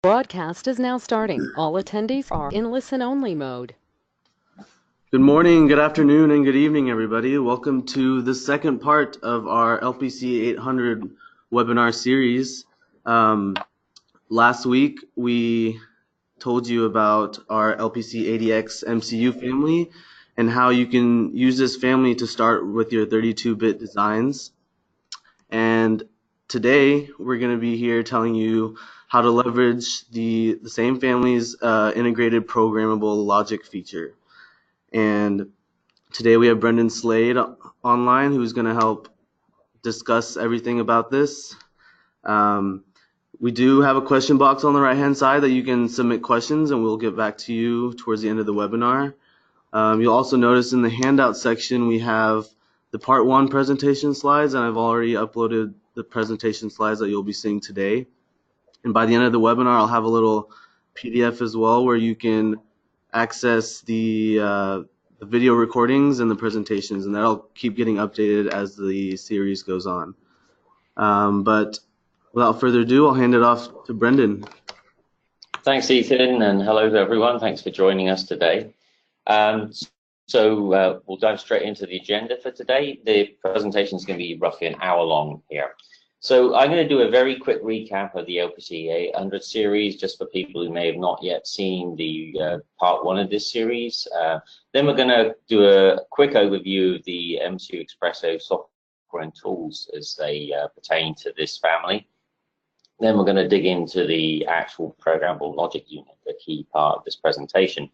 Broadcast is now starting. All attendees are in listen-only mode. Good morning, good afternoon, and good evening, everybody. Welcome to the second part of our LPC800 webinar series. Last week, we told you about our LPC80X MCU family and how you can use this family to start with your 32-bit designs. And today, we're going to be here telling you how to leverage the same family's integrated programmable logic feature. And today we have Brendan Slade online who's going to help discuss everything about this. We do have a question box on the right-hand side that you can submit questions, and we'll get back to you towards the end of the webinar. You'll also notice in the handout section we have the part 1 presentation slides, and I've already uploaded the presentation slides that you'll be seeing today. And by the end of the webinar, I'll have a little PDF as well where you can access the video recordings and the presentations, and that'll keep getting updated as the series goes on. But without further ado, I'll hand it off to Brendan. Thanks, Ethan, and hello to everyone. Thanks for joining us today. We'll dive straight into the agenda for today. The presentation is going to be roughly an hour long here. So I'm going to do a very quick recap of the LPC800 series, just for people who may have not yet seen the part 1 of this series. Then we're going to do a quick overview of the MCU Expresso software and tools as they pertain to this family. Then we're going to dig into the actual programmable logic unit, the key part of this presentation.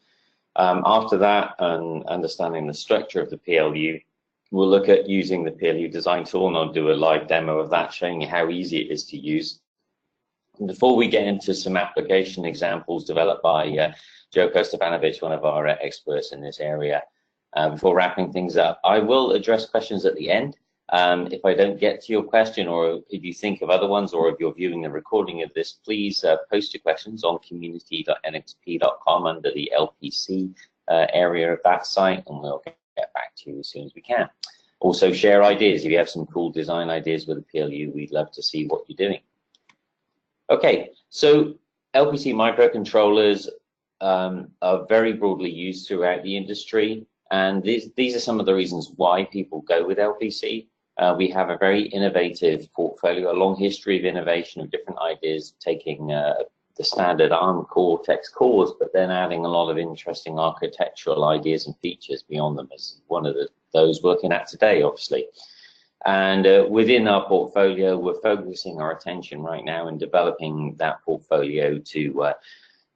After that, and understanding the structure of the PLU, we'll look at using the PLU design tool, and I'll do a live demo of that, showing you how easy it is to use. And before we get into some application examples developed by Joe Kostavanovich, one of our experts in this area, before wrapping things up, I will address questions at the end. If I don't get to your question, or if you think of other ones, or if you're viewing the recording of this, please post your questions on community.nxp.com under the LPC area of that site, and we'll get back to you as soon as we can. Also, share ideas. If you have some cool design ideas with the PLU, we'd love to see what you're doing. Okay, so LPC microcontrollers are very broadly used throughout the industry, and these are some of the reasons why people go with LPC. We have a very innovative portfolio, a long history of innovation of different ideas, taking the standard ARM Cortex cores, but then adding a lot of interesting architectural ideas and features beyond them, as one of those working at today, obviously. And within our portfolio, we're focusing our attention right now in developing that portfolio to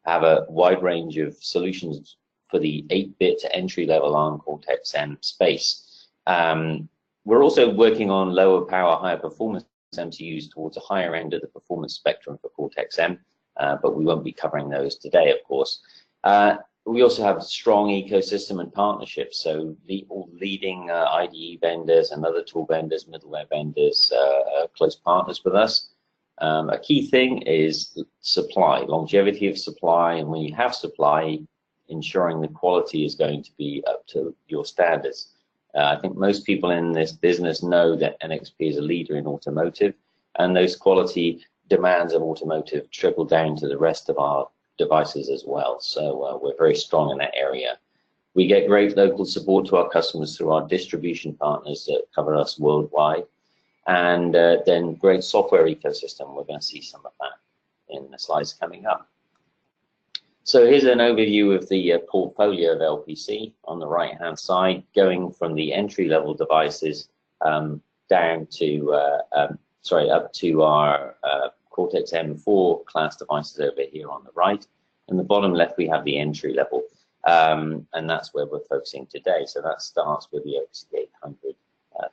have a wide range of solutions for the 8-bit entry-level ARM Cortex-M space. We're also working on lower power, higher performance MCUs towards a higher end of the performance spectrum for Cortex-M. But we won't be covering those today, of course. We also have a strong ecosystem and partnerships, so all leading IDE vendors and other tool vendors, middleware vendors, are close partners with us. A key thing is supply, longevity of supply, and when you have supply, ensuring the quality is going to be up to your standards. I think most people in this business know that NXP is a leader in automotive, and those quality demands of automotive trickle down to the rest of our devices as well. So we're very strong in that area. We get great local support to our customers through our distribution partners that cover us worldwide, and then great software ecosystem. We're going to see some of that in the slides coming up. So here's an overview of the portfolio of LPC on the right hand side, going from the entry-level devices down to up to our Cortex-M4 class devices over here on the right. In the bottom left, we have the entry level, and that's where we're focusing today. So that starts with the LPC800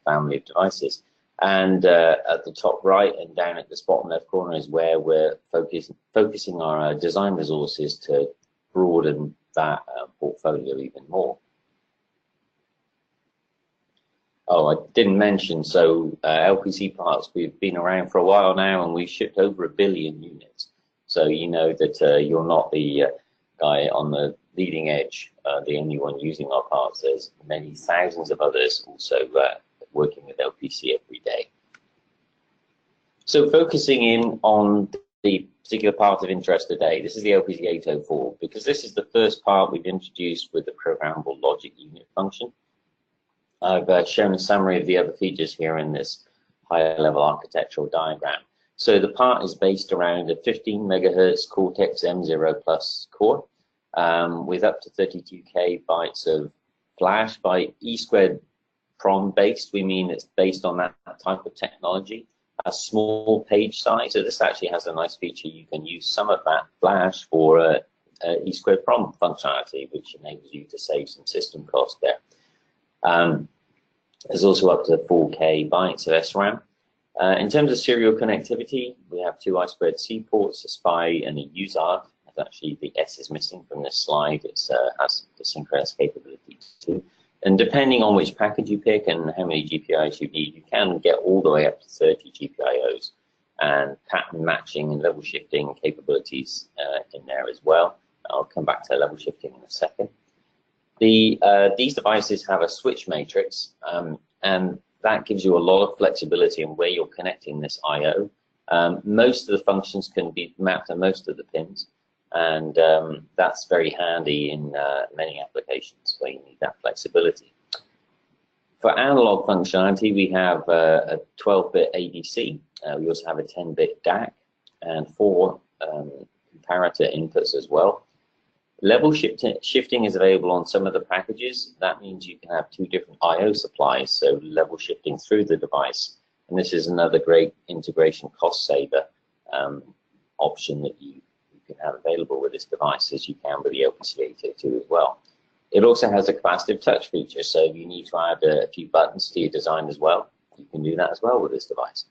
family of devices. And at the top right and down at the bottom left corner is where we're focusing our design resources to broaden that portfolio even more. Oh, I didn't mention, so LPC parts, we've been around for a while now, and we've shipped over 1 billion units. So you know that you're not the guy on the leading edge, the only one using our parts. There's many thousands of others also working with LPC every day. So focusing in on the particular part of interest today. This is the LPC804, because this is the first part we've introduced with the programmable logic unit function. I've shown a summary of the other features here in this higher level architectural diagram. So the part is based around a 15 megahertz Cortex M0 Plus core with up to 32K bytes of flash. By E² PROM based, we mean it's based on that type of technology. A small page size, so this actually has a nice feature. You can use some of that flash for E² PROM functionality, which enables you to save some system cost there. There's also up to 4K bytes of SRAM. In terms of serial connectivity, we have two I2C ports, a SPI and a USART. Actually, the S is missing from this slide. It has the synchronous capability too. And depending on which package you pick and how many GPIOs you need, you can get all the way up to 30 GPIOs, and pattern matching and level shifting capabilities in there as well. I'll come back to level shifting in a second. These devices have a switch matrix, and that gives you a lot of flexibility in where you're connecting this I/O. Most of the functions can be mapped to most of the pins, and that's very handy in many applications where you need that flexibility. For analog functionality, we have a 12-bit ADC. We also have a 10-bit DAC and 4 comparator inputs as well. Level shifting is available on some of the packages. That means you can have 2 different I/O supplies, so level shifting through the device. And this is another great integration cost saver option that you can have available with this device, as you can with the LPC802 as well. It also has a capacitive touch feature, so if you need to add a few buttons to your design as well, you can do that as well with this device.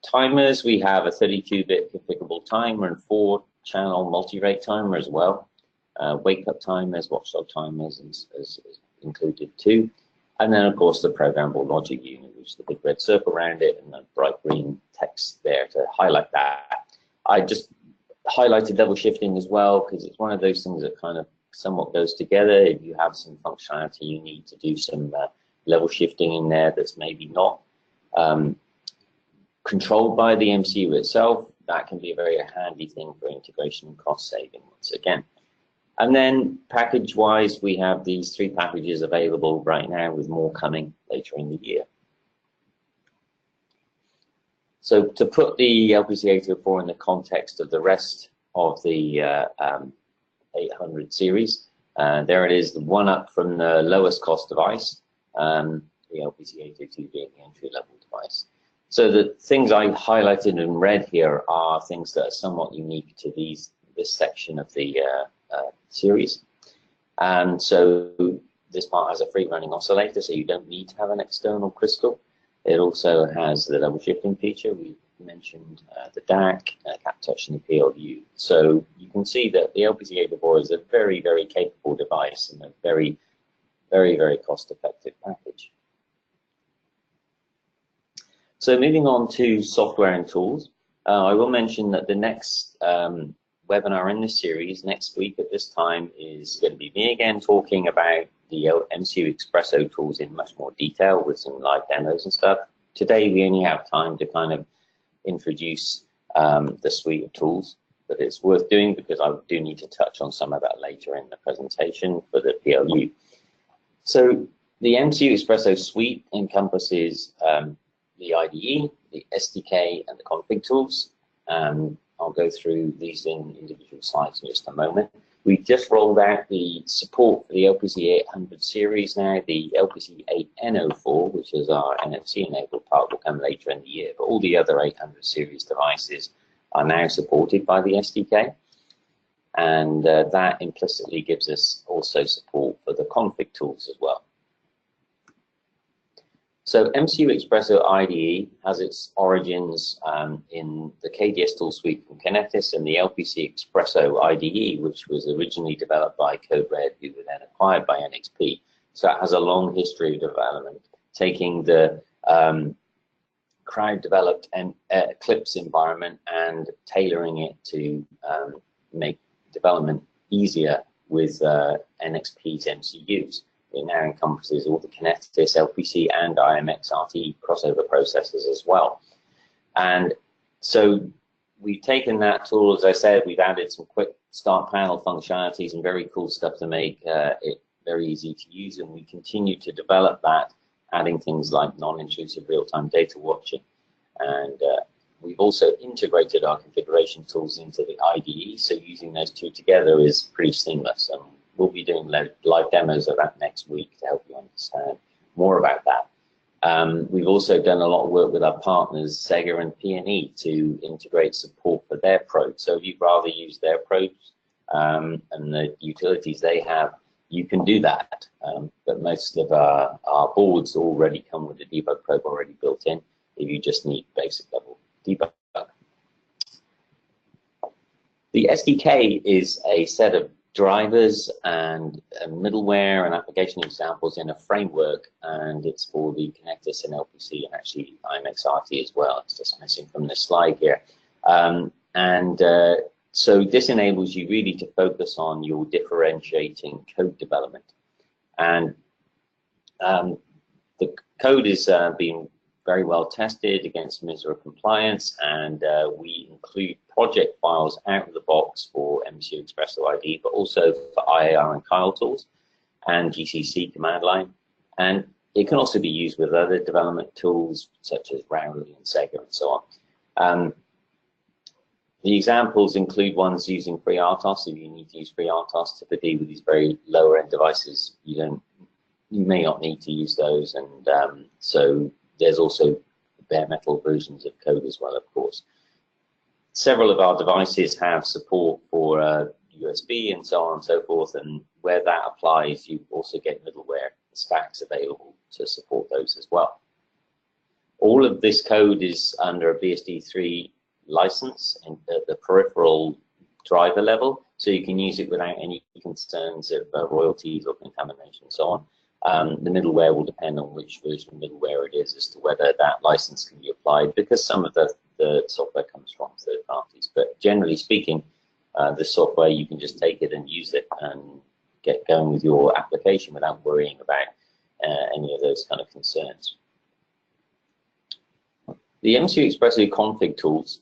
Timers, we have a 32-bit configurable timer and 4-channel multi-rate timer as well. Wake-up timers, watchdog timers is included too. And then, of course, the programmable logic unit, which is the big red circle around it and the bright green text there to highlight that. I just highlighted level shifting as well because it's one of those things that kind of somewhat goes together. If you have some functionality, you need to do some level shifting in there that's maybe not controlled by the MCU itself. That can be a very handy thing for integration and cost saving once again. And then package-wise, we have these 3 packages available right now, with more coming later in the year. So to put the LPC804 in the context of the rest of the 800 series, there it is, the one up from the lowest cost device, the LPC802 being the entry-level device. So the things I highlighted in red here are things that are somewhat unique to this section of the series. And so this part has a free running oscillator, so you don't need to have an external crystal. It also has the level shifting feature. We mentioned the DAC, cap touch, and the PLU. So you can see that the LPC804 is a very, very capable device and a very, very, very cost-effective package. So moving on to software and tools, I will mention that the next webinar in this series next week at this time is going to be me again talking about the MCU Espresso tools in much more detail with some live demos and stuff. Today we only have time to kind of introduce the suite of tools, but it's worth doing because I do need to touch on some of that later in the presentation for the PLU. So the MCU Espresso suite encompasses the IDE, the SDK, and the config tools. I'll go through these in individual slides in just a moment. We just rolled out the support for the LPC800 series now. The LPC804, which is our NFC-enabled part, will come later in the year. But all the other 800 series devices are now supported by the SDK. And that implicitly gives us also support for the config tools as well. So MCU Espresso IDE has its origins in the KDS tool suite from Kinetis and the LPC Espresso IDE, which was originally developed by Code Red, who were then acquired by NXP. So it has a long history of development, taking the crowd-developed Eclipse environment and tailoring it to make development easier with NXP's MCUs. It now encompasses all the Kinetis, LPC, and IMX RT crossover processors as well. And so we've taken that tool, as I said, we've added some quick start panel functionalities and very cool stuff to make it very easy to use, and we continue to develop that, adding things like non-intrusive real-time data watching. And we've also integrated our configuration tools into the IDE, so using those two together is pretty seamless. And we'll be doing live demos of that next week to help you understand more about that. We've also done a lot of work with our partners, Sega and P&E, to integrate support for their probes. So if you'd rather use their probes and the utilities they have, you can do that. But most of our boards already come with a debug probe already built in, if you just need basic level debug. The SDK is a set of drivers and middleware and application examples in a framework, and it's for the connectors in LPC and actually IMXRT as well. It's just missing from this slide here. So this enables you really to focus on your differentiating code development. And the code is being very well tested against MISRA compliance, and we include project files out of the box for MCU Expresso ID, but also for IAR and Kyle tools and GCC command line. And it can also be used with other development tools such as Rowley and Sega and so on. The examples include ones using FreeRTOS. If you need to use FreeRTOS, typically with these very lower end devices, you may not need to use those, and so there's also bare metal versions of code as well, of course. Several of our devices have support for USB and so on and so forth, and where that applies, you also get middleware stacks available to support those as well. All of this code is under a BSD3 license at the peripheral driver level, so you can use it without any concerns of royalties or contamination and so on. The middleware will depend on which version of middleware it is as to whether that license can be applied, because some of the software comes from third parties. But generally speaking, the software, you can just take it and use it and get going with your application without worrying about any of those kind of concerns. The MCU Expresso config tools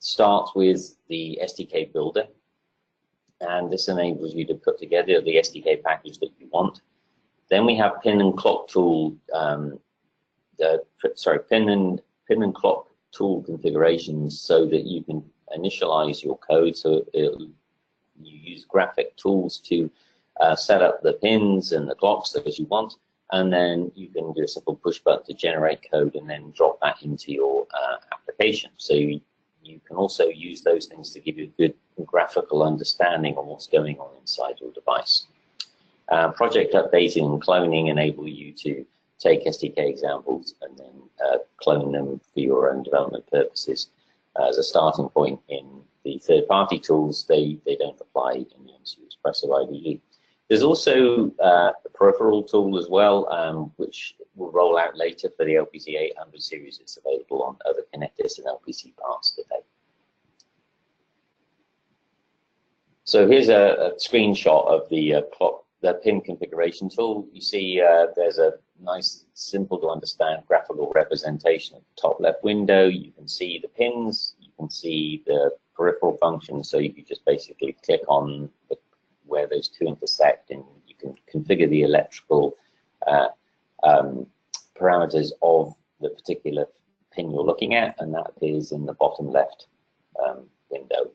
starts with the SDK builder, and this enables you to put together the SDK package that you want. Then we have pin and clock tool, pin and clock tool configurations, so that you can initialize your code. So you use graphic tools to set up the pins and the clocks as you want, and then you can do a simple push button to generate code and then drop that into your application. So you can also use those things to give you a good graphical understanding of what's going on inside your device. Project updating and cloning enable you to take SDK examples and then clone them for your own development purposes. As a starting point in the third-party tools, they don't apply in the MCU Expresso IDE. There's also a peripheral tool as well, which will roll out later for the LPC800 series. It's available on other connectors and LPC parts today. So here's a screenshot of the pin configuration tool. You see there's a nice, simple to understand graphical representation of the top left window. You can see the pins, you can see the peripheral functions, so you can just basically click on where those two intersect, and you can configure the electrical parameters of the particular pin you're looking at, and that appears in the bottom left window.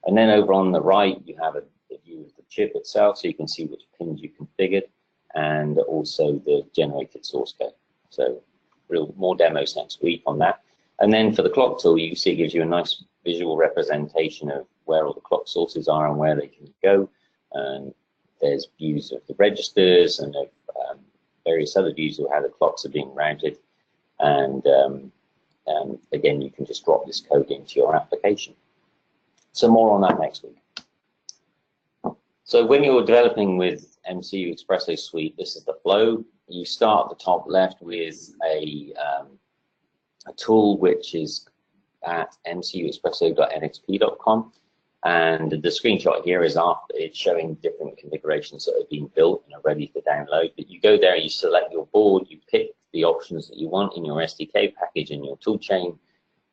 And then over on the right, you have a view of the chip itself, so you can see which pins you configured, and also the generated source code. So more demos next week on that. And then for the clock tool, you see it gives you a nice visual representation of where all the clock sources are and where they can go. And there's views of the registers and of various other views of how the clocks are being routed. And again, you can just drop this code into your application. So more on that next week. So when you're developing with MCU Expresso Suite, this is the flow. You start at the top left with a tool which is at mcuexpresso.nxp.com. And the screenshot here is after it's showing different configurations that have been built and are ready to download. But you go there, you select your board, you pick the options that you want in your SDK package and your toolchain,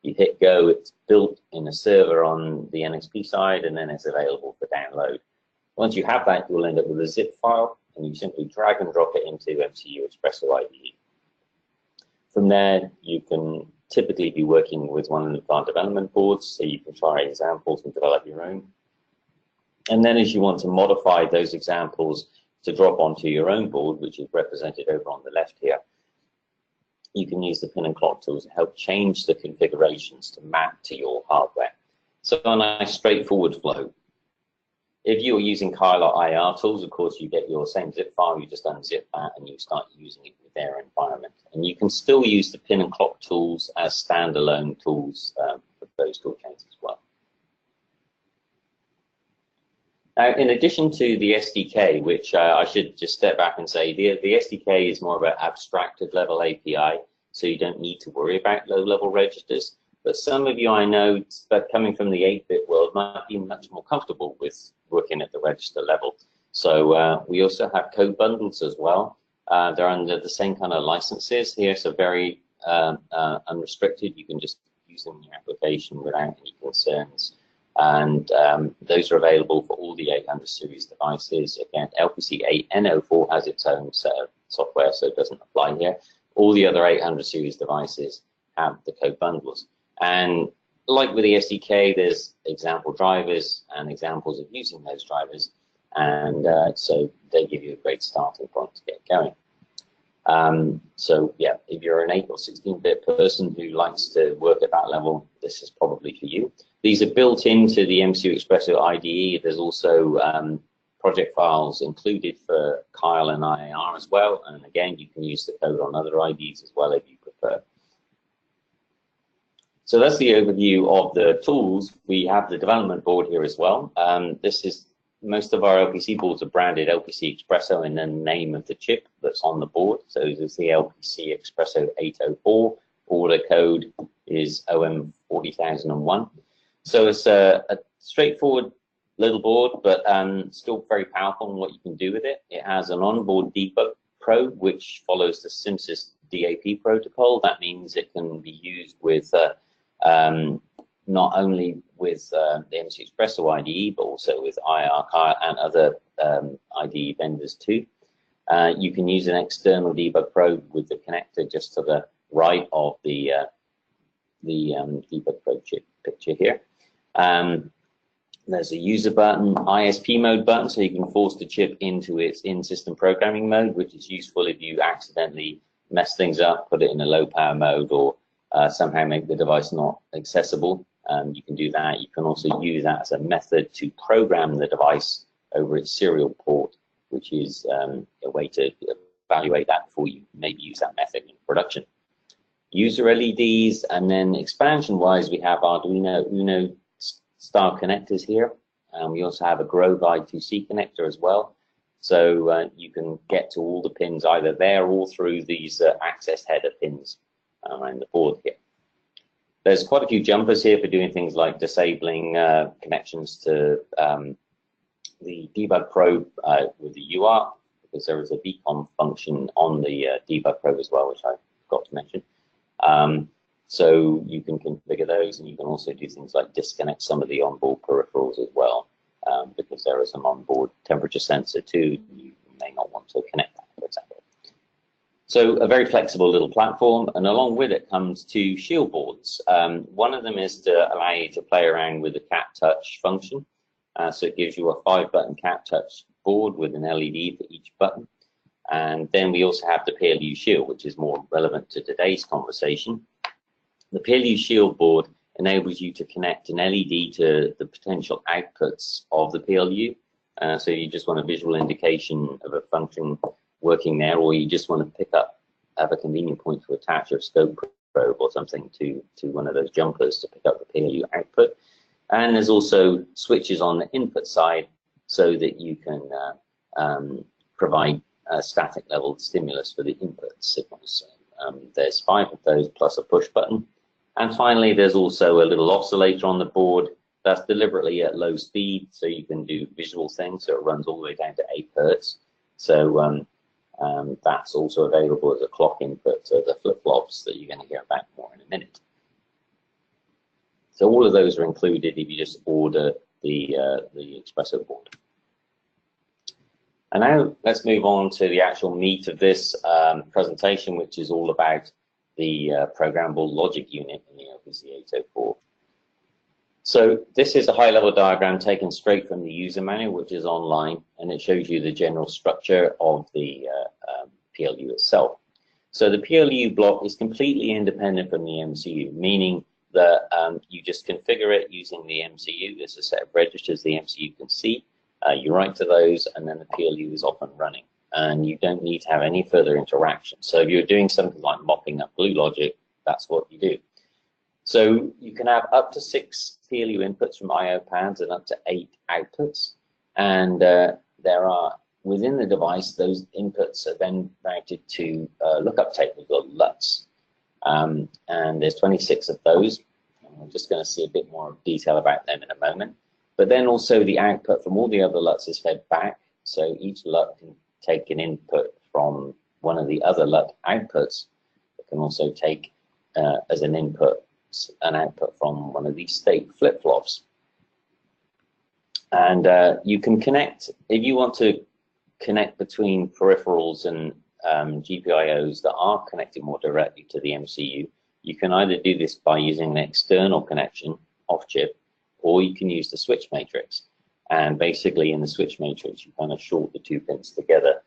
You hit go, it's built in a server on the NXP side, and then it's available for download. Once you have that, you'll end up with a zip file, and you simply drag and drop it into MCU Expresso IDE. From there, you can typically be working with one of our development boards, so you can try examples and develop your own. And then as you want to modify those examples to drop onto your own board, which is represented over on the left here, you can use the pin and clock tools to help change the configurations to map to your hardware. So a nice straightforward flow. If you're using Kyle or IR tools, of course, you get your same zip file, you just unzip that and you start using it with their environment. And you can still use the pin and clock tools as standalone tools for those tool chains as well. Now, in addition to the SDK, which I should just step back and say, the SDK is more of an abstracted level API, so you don't need to worry about low-level registers. But some of you I know that coming from the 8-bit world might be much more comfortable with working at the register level. So we also have code bundles as well. They're under the same kind of licenses here, so very unrestricted. You can just use them in your application without any concerns. And those are available for all the 800 series devices. Again, LPC804 has its own set of software, so it doesn't apply here. All the other 800 series devices have the code bundles. And like with the SDK, there's example drivers and examples of using those drivers. And so they give you a great starting point to get going. So yeah, if you're an 8 or 16-bit person who likes to work at that level, this is probably for you. These are built into the MCU Expresso IDE. There's also project files included for Kyle and IAR as well. And again, you can use the code on other IDs as well if you prefer. So that's the overview of the tools. We have the development board here as well. This is most of our LPC boards are branded LPC Expresso and then the name of the chip that's on the board. So this is the LPC Expresso 804. Order code is OM40001. So it's a straightforward little board, but still very powerful in what you can do with it. It has an onboard debug probe, which follows the SIMSYS DAP protocol. That means it can be used with not only with the MCU Expresso IDE, but also with IR, Kyle, and other IDE vendors too. You can use an external debug probe with the connector just to the right of the debug probe chip picture here. There's a user button, ISP mode button, so you can force the chip into its in-system programming mode, which is useful if you accidentally mess things up, put it in a low power mode, or somehow make the device not accessible. You can do that. You can also use that as a method to program the device over its serial port, which is a way to evaluate that before you maybe use that method in production. User LEDs, and then expansion-wise, we have Arduino Uno style connectors here. We also have a Grove I2C connector as well. So you can get to all the pins either there or through these access header pins around the board here. There's quite a few jumpers here for doing things like disabling connections to the debug probe with the UART, because there is a VCOM function on the debug probe as well, which I forgot to mention. So you can configure those, and you can also do things like disconnect some of the onboard peripherals as well, because there is an onboard temperature sensor too. You may not want to connect that, for example. So a very flexible little platform, and along with it comes two shield boards. One of them is to allow you to play around with the cat touch function. So it gives you a 5-button cat touch board with an LED for each button. And then we also have the PLU shield, which is more relevant to today's conversation. The PLU shield board enables you to connect an LED to the potential outputs of the PLU. So you just want a visual indication of a function working there, or you just want to have a convenient point to attach a scope probe or something to one of those jumpers to pick up the PLU output. And there's also switches on the input side so that you can provide a static level stimulus for the input signals. So, there's 5 of those plus a push button. And finally, there's also a little oscillator on the board that's deliberately at low speed, so you can do visual things. So it runs all the way down to 8 Hertz. So that's also available as a clock input to the flip-flops that you're going to hear about more in a minute. So all of those are included if you just order the Espresso board. And now let's move on to the actual meat of this presentation, which is all about the programmable logic unit in the LPC804. So this is a high-level diagram taken straight from the user manual, which is online, and it shows you the general structure of the PLU itself. So the PLU block is completely independent from the MCU, meaning that you just configure it using the MCU. There's a set of registers the MCU can see. You write to those, and then the PLU is off and running, and you don't need to have any further interaction. So if you're doing something like mopping up glue logic, that's what you do. So you can have up to 6 PLU inputs from I/O pads and up to 8 outputs, and there are within the device, those inputs are then routed to lookup tables or LUTs, and there's 26 of those. And we're just going to see a bit more detail about them in a moment. But then also the output from all the other LUTs is fed back, so each LUT can take an input from one of the other LUT outputs. It can also take as an input an output from one of these state flip-flops. And you can connect, if you want to connect between peripherals and GPIOs that are connected more directly to the MCU, you can either do this by using an external connection off-chip, or you can use the switch matrix. And basically in the switch matrix, you kind of short the 2 pins together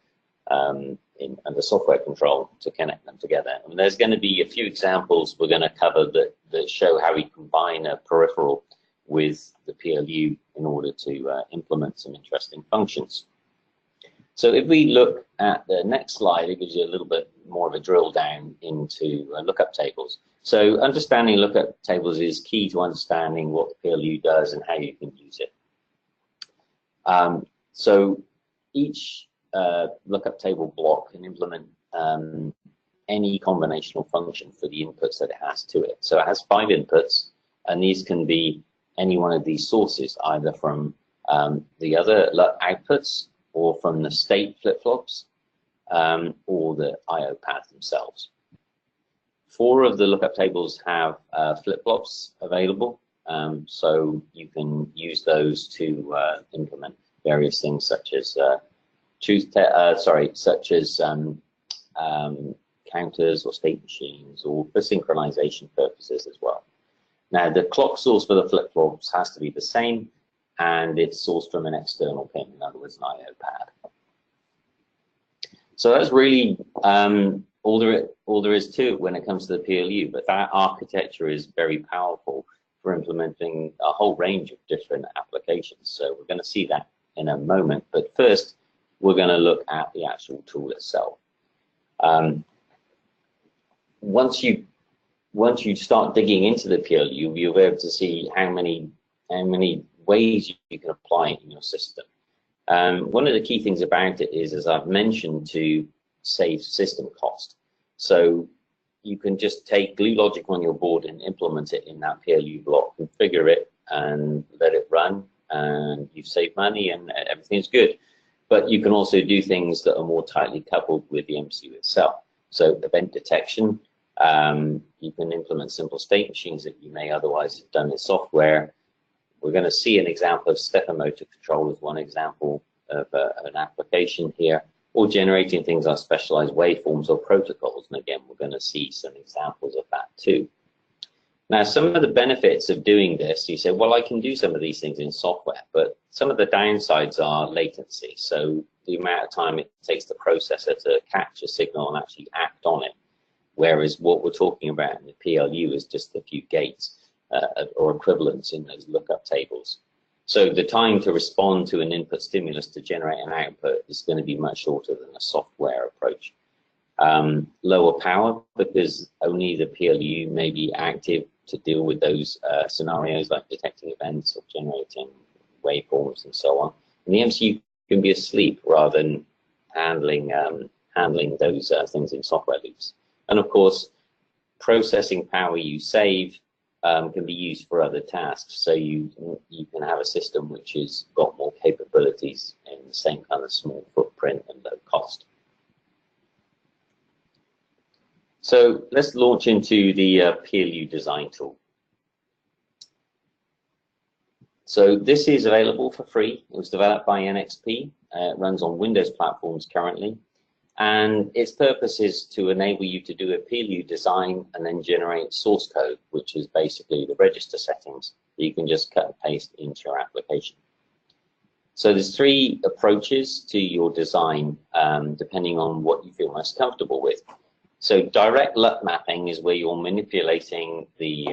under software control to connect them together. And there's going to be a few examples we're going to cover that show how we combine a peripheral with the PLU in order to implement some interesting functions. So if we look at the next slide, it gives you a little bit more of a drill down into lookup tables. So understanding lookup tables is key to understanding what the PLU does and how you can use it. So each lookup table block can implement any combinational function for the inputs that it has to it. So it has 5 inputs, and these can be any one of these sources, either from the other LUT outputs, or from the state flip-flops, or the I/O pads themselves. 4 of the lookup tables have flip-flops available, so you can use those to implement various things such as counters or state machines, or for synchronization purposes as well. Now the clock source for the flip-flops has to be the same, and it's sourced from an external pin, in other words, an I/O pad. So that's really all there is to it when it comes to the PLU, but that architecture is very powerful for implementing a whole range of different applications. So we're going to see that in a moment, but first we're going to look at the actual tool itself. Once you start digging into the PLU, you'll be able to see how many ways you can apply it in your system. One of the key things about it is, as I've mentioned, to save system cost. So you can just take glue logic on your board and implement it in that PLU block, configure it and let it run, and you've saved money and everything's good. But you can also do things that are more tightly coupled with the MCU itself. So event detection, you can implement simple state machines that you may otherwise have done in software. We're going to see an example of stepper motor control as one example of an application here, or generating things like specialized waveforms or protocols. And again, we're going to see some examples of that too. Now, some of the benefits of doing this, you say, well, I can do some of these things in software, but some of the downsides are latency. So the amount of time it takes the processor to catch a signal and actually act on it. Whereas what we're talking about in the PLU is just a few gates or equivalents in those lookup tables. So the time to respond to an input stimulus to generate an output is going to be much shorter than a software approach. Lower power, because only the PLU may be active to deal with those scenarios like detecting events or generating waveforms and so on. And the MCU can be asleep rather than handling those things in software loops. And of course, processing power you save can be used for other tasks. So you can have a system which has got more capabilities in the same kind of small footprint and low cost. So let's launch into the PLU design tool. So this is available for free. It was developed by NXP. It runs on Windows platforms currently. And its purpose is to enable you to do a PLU design and then generate source code, which is basically the register settings that you can just cut and paste into your application. So there's three approaches to your design, depending on what you feel most comfortable with. So direct LUT mapping is where you're manipulating the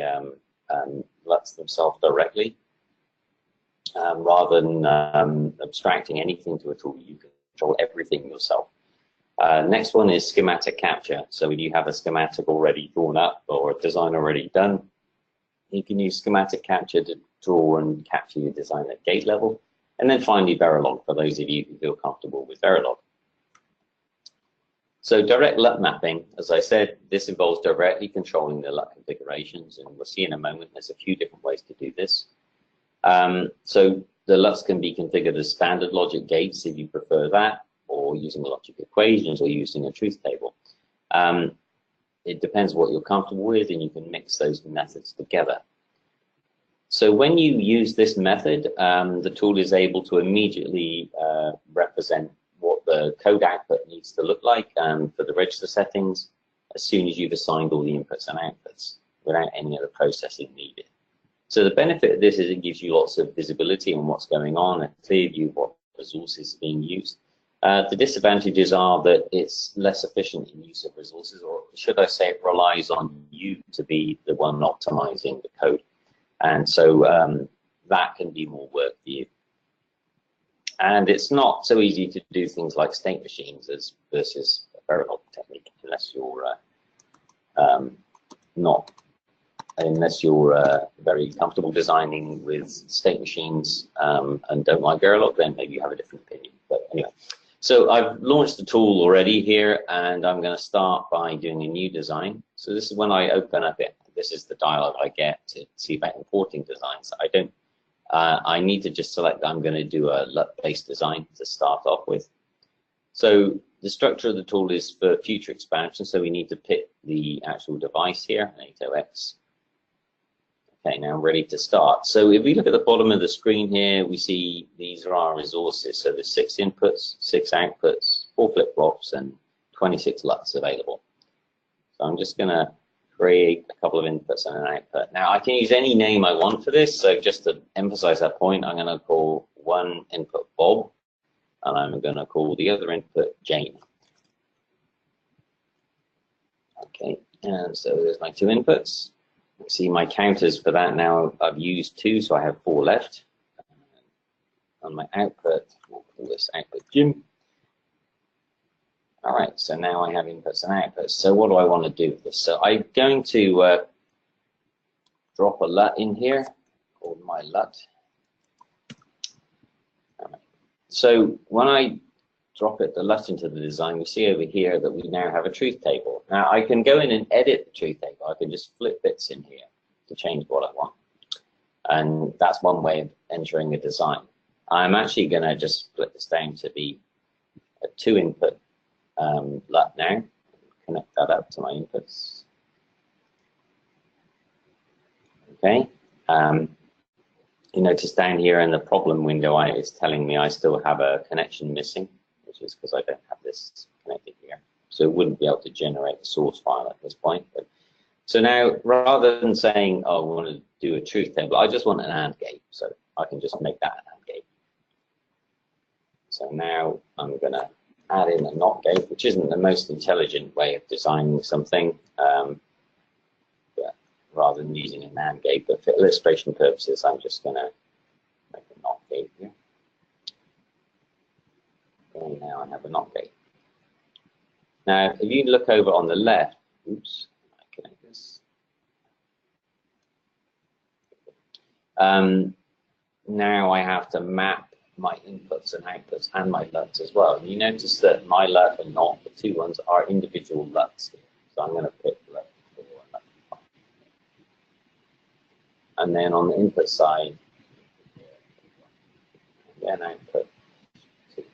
LUTs themselves directly, rather than abstracting anything to a tool. You can control everything yourself. Next one is schematic capture. So when you have a schematic already drawn up or a design already done, you can use schematic capture to draw and capture your design at gate level. And then finally, Verilog, for those of you who feel comfortable with Verilog. So direct LUT mapping, as I said, this involves directly controlling the LUT configurations, and we'll see in a moment there's a few different ways to do this. So the LUTs can be configured as standard logic gates if you prefer that, or using logic equations, or using a truth table. It depends what you're comfortable with, and you can mix those methods together. So when you use this method, the tool is able to immediately represent what the code output needs to look like for the register settings as soon as you've assigned all the inputs and outputs without any other processing needed. So the benefit of this is it gives you lots of visibility on what's going on, a clear view of what resources are being used. The disadvantages are that it's less efficient in use of resources, or should I say it relies on you to be the one optimizing the code. And so that can be more work for you. And it's not so easy to do things like state machines as versus a Verilog technique, unless you're very comfortable designing with state machines and don't like Verilog, then maybe you have a different opinion. But anyway, so I've launched the tool already here, and I'm going to start by doing a new design. So this is when I open up it. This is the dialog I get to see about importing designs. I need to just select that I'm going to do a LUT-based design to start off with. So the structure of the tool is for future expansion, so we need to pick the actual device here, 80X. Okay, now I'm ready to start. So if we look at the bottom of the screen here, we see these are our resources. So there's 6 inputs, 6 outputs, 4 flip-flops, and 26 LUTs available. So I'm just going to create a couple of inputs and an output. Now I can use any name I want for this, so just to emphasize that point, I'm going to call one input Bob, and I'm going to call the other input Jane. Okay, and so there's my 2 inputs. You see my counters for that now, I've used 2, so I have 4 left. On my output, we'll call this output Jim. All right, so now I have inputs and outputs. So what do I want to do with this? So I'm going to drop a LUT in here, called my LUT. All right. So when I drop the LUT into the design, we see over here that we now have a truth table. Now I can go in and edit the truth table. I can just flip bits in here to change what I want. And that's one way of entering a design. I'm actually going to just split this down to be a 2-input LUT now. Connect that up to my inputs. Okay. You notice down here in the problem window, it's telling me I still have a connection missing, which is because I don't have this connected here. So it wouldn't be able to generate a source file at this point. But, so now, rather than saying, oh, I want to do a truth table, I just want an AND gate. So I can just make that an AND gate. So now I'm going to add in a NOT gate, which isn't the most intelligent way of designing something, rather than using a NAND gate. But for illustration purposes, I'm just going to make a NOT gate here. And now I have a NOT gate. Now, if you look over on the left, oops, I connect this. Now I have to map my inputs and outputs and my LUTs as well. And you notice that my LUT and NOT, the 2 ones, are individual LUTs here. So I'm going to pick LUT 4 and LUT 5. And then on the input side, again, output 2,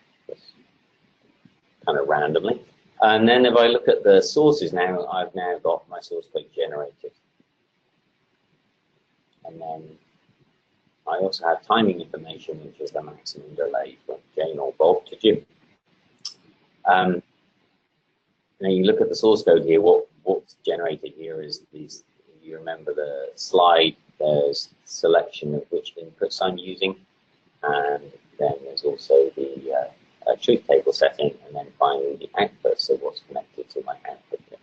kind of randomly. And then if I look at the sources now, I've now got my source code generated. And then I also have timing information, which is the maximum delay from Jane or Bob to Jim. Now you look at the source code here, what's generated here is these, if you remember the slide, there's selection of which inputs I'm using, and then there's also the truth table setting, and then finally the output, so what's connected to my output here.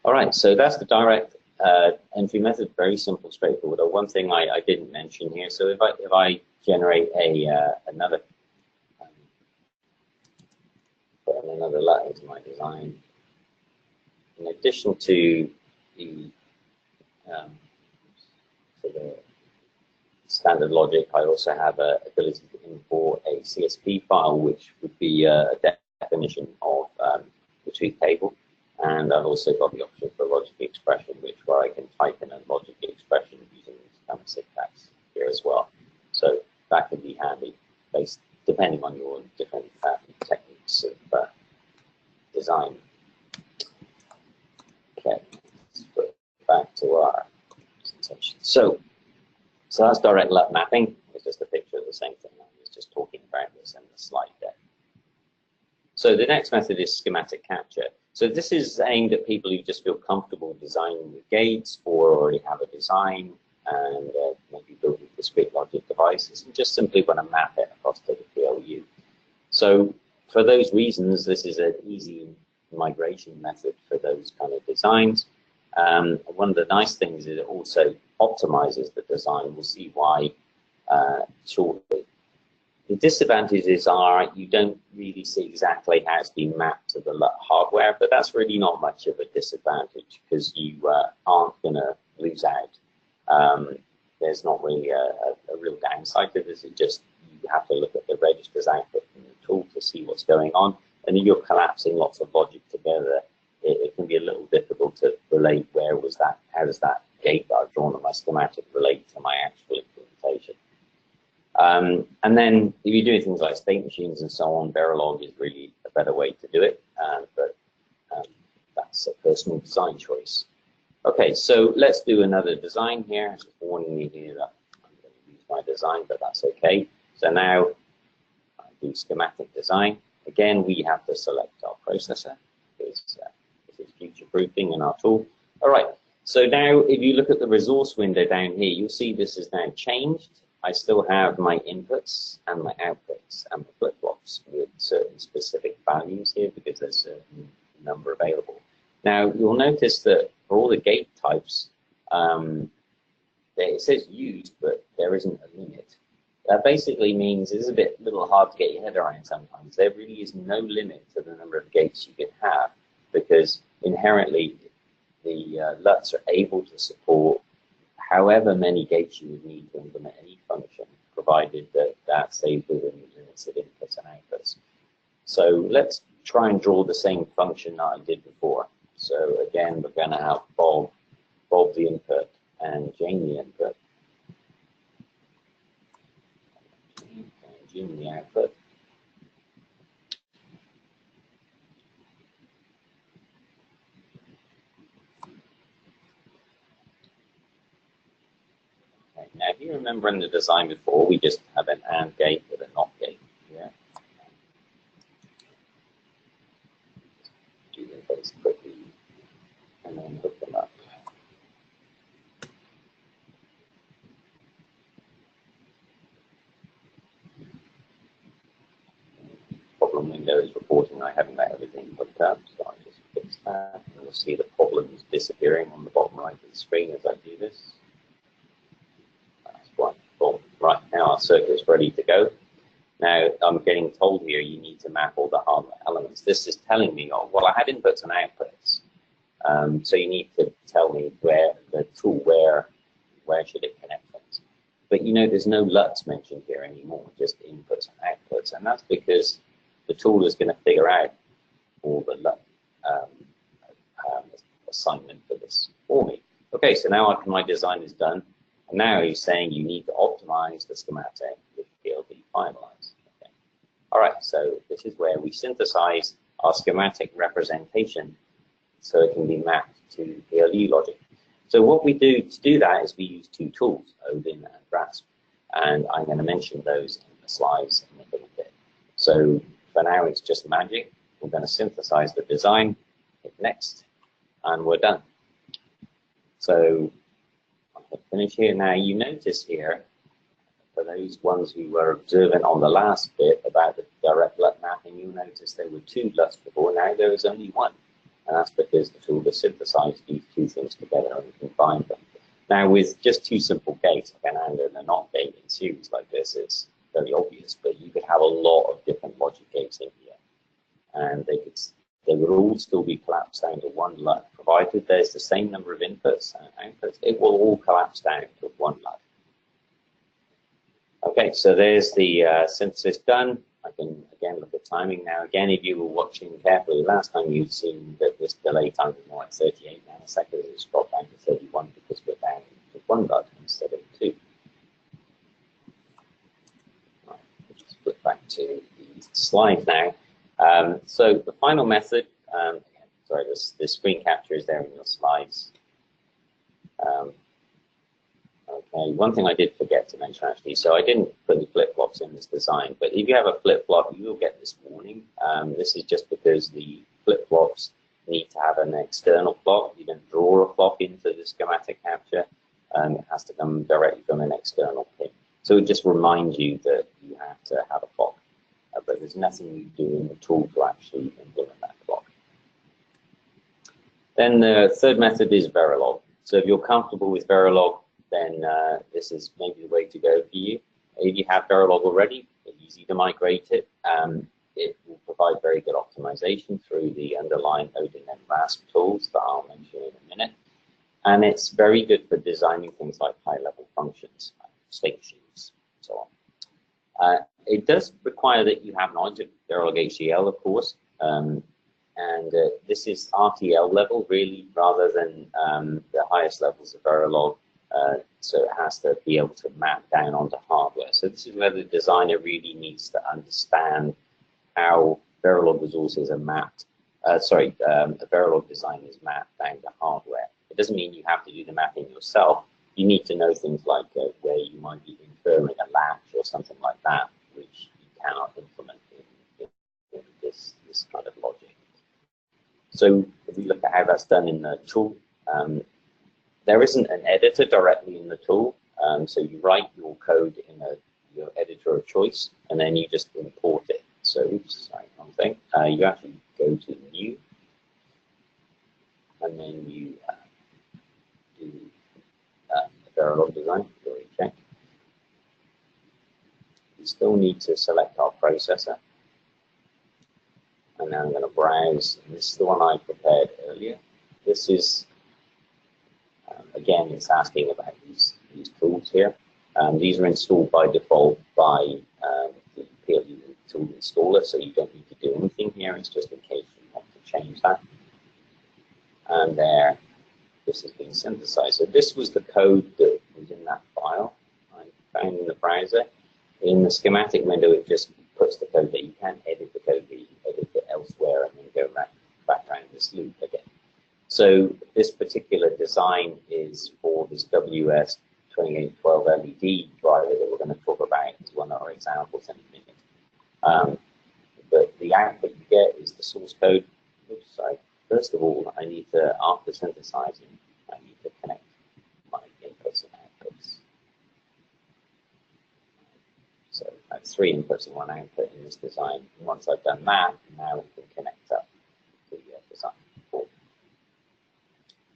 All right, so that's the direct entry method, very simple, straightforward. One thing I didn't mention here, so if I generate another put another LUT into my design, in addition to the standard logic, I also have an ability to import a CSV file, which would be a definition of the truth table. And I've also got the option for logic expression, where I can type in a logic expression using this kind of syntax here as well. So that can be handy, depending on your different techniques of design. Okay, let's put back to our presentation. So that's direct LUT mapping. It's just a picture of the same thing. I was just talking about this in the slide deck. So the next method is schematic capture. So this is aimed at people who just feel comfortable designing with gates, or already have a design and maybe building discrete logic devices, and just simply want to map it across to the PLU. So for those reasons, this is an easy migration method for those kind of designs. One of the nice things is it also optimizes the design. We'll see why shortly. The disadvantages are you don't really see exactly how it's been mapped to the LUT hardware, but that's really not much of a disadvantage because you aren't going to lose out. There's not really a real downside to this. It just, you have to look at the registers output from the tool to see what's going on, and then you're collapsing lots of logic together. It can be a little difficult to relate how does that gate that I've drawn on my schematic relate to my actual implementation. And then if you're doing things like state machines and so on, Verilog is really a better way to do it, but that's a personal design choice. Okay, so let's do another design here. It's warning me here that I'm going to use my design, but that's okay. So now I do schematic design. Again, we have to select our processor. This is future proofing in our tool. All right, so now if you look at the resource window down here, you'll see this is now changed. I still have my inputs and my outputs and the flip-flops with certain specific values here because there's a certain number available. Now, you'll notice that for all the gate types, it says used, but there isn't a limit. That basically means it's a little hard to get your head around sometimes. There really is no limit to the number of gates you can have because inherently the LUTs are able to support however many gates you would need to implement any function, provided that that stays within the limits of inputs and outputs. So let's try and draw the same function that I did before. So again, we're going to have Bob the input and Jane the input, and Jim the output. Now, if you remember in the design before, we just have an AND gate with a NOT gate here. Do them both quickly and then hook them up. Problem window is reporting I haven't got everything hooked up, so I just fix that. And you'll see the problems disappearing on the bottom right of the screen as I do this. Wonderful. Right, now our circuit is ready to go. Now I'm getting told here you need to map all the hardware elements. This is telling me, oh, well, I had inputs and outputs. So you need to tell me where the tool, where should it connect things. But you know, there's no LUTs mentioned here anymore, just inputs and outputs. And that's because the tool is going to figure out all the LUT assignment for this for me. Okay, so now my design is done. And now he's saying you need to optimize the schematic with PLD finalized. Okay. All right, so this is where we synthesize our schematic representation so it can be mapped to PLD logic. So what we do to do that is we use two tools, Odin and Grasp, and I'm going to mention those in the slides in a little bit. So for now, it's just magic. We're going to synthesize the design, hit next, and we're done. So I'll hit finish here. Now you notice here, for those ones who were observant on the last bit about the direct LUT mapping, you'll notice there were two LUTs before. Now there is only one. And that's because the tool has synthesized these two things together and combined them. Now, with just two simple gates, like an AND and a NOT gate in series like this, it's very obvious, but you could have a lot of different logic gates in here. And they would all still be collapsed down to one LUT. Provided there's the same number of inputs and outputs, it will all collapse down to one LUT. Okay, so there's the synthesis done. I can again look at timing now. Again, if you were watching carefully last time, you'd seen that this delay time was more like 38 nanoseconds. It's dropped down to 31 because we're down to one LUT instead of two. Right, let's just flip back to the slide now. So the final method, sorry, this screen capture is there in your slides. Okay, one thing I did forget to mention actually, so I didn't put the flip-flops in this design, but if you have a flip-flop, you will get this warning. This is just because the flip-flops need to have an external clock. You don't draw a clock into the schematic capture. It has to come directly from an external pin. So it just reminds you that you have to have a clock. But there's nothing you do in the tool to actually implement that clock. Then the third method is Verilog. So if you're comfortable with Verilog, then this is maybe the way to go for you. If you have Verilog already, it's easy to migrate it. It will provide very good optimization through the underlying Odin and Grasp tools that I'll mention in a minute. And it's very good for designing things like high-level functions, like state sheets, and so on. It does require that you have knowledge of Verilog HCL, of course. This is RTL level, really, rather than the highest levels of Verilog. So it has to be able to map down onto hardware. So this is where the designer really needs to understand how Verilog resources are mapped. The Verilog design is mapped down to hardware. It doesn't mean you have to do the mapping yourself. You need to know things like where you might be inferring a latch or something like that, which you cannot implement in this kind of logic. So if we look at how that's done in the tool, there isn't an editor directly in the tool, so you write your code in your editor of choice, and then you just import it. So, oops, sorry, wrong thing. You actually go to New, and then you do the Verilog design. Already checked. We still need to select our processor, and now I'm going to browse. And this is the one I prepared earlier. This is again, it's asking about these tools here. These are installed by default by the PLU tool installer, so you don't need to do anything here. It's just in case you want to change that. And there, this has been synthesized. So this was the code that was in that file I found in the browser. In the schematic window, it just puts the code there. You can't edit the code, but you can edit it elsewhere and then go back around this loop again. So this particular design is for this WS2812 LED driver that we're going to talk about as one of our examples in a minute. But the output you get is the source code. Oops, sorry. First of all, I need to, after synthesizing, I need to connect my inputs and outputs. So I have 3 inputs and 1 output in this design. And once I've done that, now we can connect up to the design.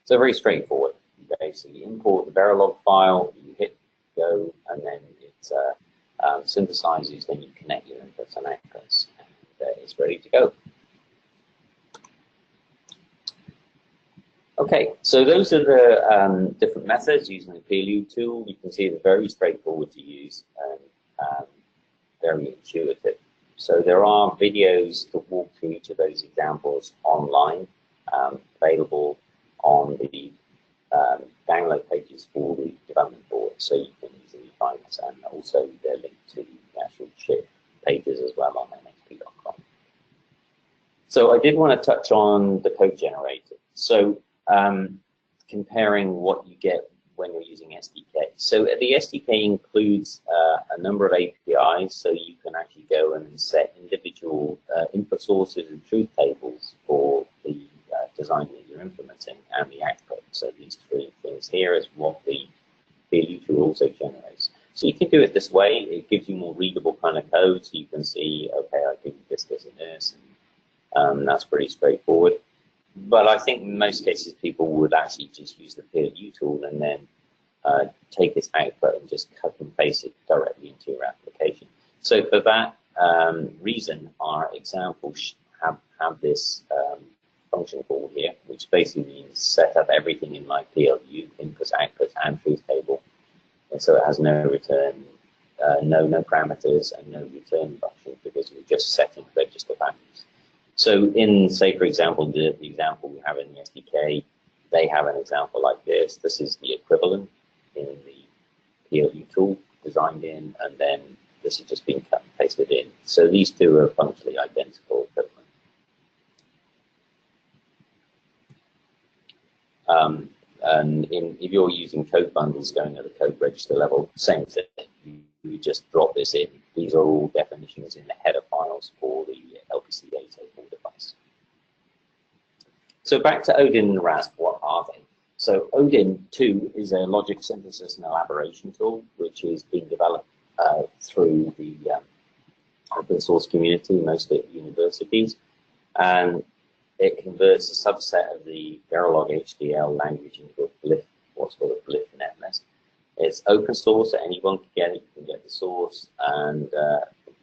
So very straightforward. You basically import the Verilog file, you hit go, and then it synthesizes, then you connect your inputs and outputs, and it's ready to go. Okay, so those are the different methods using the PLU tool. You can see they're very straightforward to use and very intuitive. So there are videos to walk through each of those examples online, available on the download pages for the development board, so you can easily find this, and also they're linked to the actual chip pages as well on mxp.com. So I did want to touch on the code generator. So comparing what you get when you're using SDK. So the SDK includes a number of APIs, so you can actually go and set individual input sources and truth tables for the design that you're implementing and the output. So these three things here is what the PLU tool also generates. So you can do it this way. It gives you more readable kind of code, so you can see, okay, I do this, this, and this, and that's pretty straightforward. But I think in most cases people would actually just use the PLU tool and then take this output and just cut and paste it directly into your application. So for that reason, our examples have this function call here, which basically means set up everything in my PLU, inputs, outputs, and truth table. And so it has no return, no parameters, and no return function because we're just setting register values. So in, say, for example, the example we have in the SDK, they have an example like this. This is the equivalent in the PLU tool designed in, and then this has just been cut and pasted in. So these two are functionally identical equivalent. And if you're using code bundles going at the code register level, same thing. You just drop this in. These are all definitions in the header files for the LPC804 device. So back to Odin and Rasp, what are they? So Odin 2 is a logic synthesis and elaboration tool, which is being developed through the open source community, mostly at universities. And it converts a subset of the Verilog HDL language into a glyph, what's called a glyph netlist. It's open source, so anyone can get it. You can get the source, and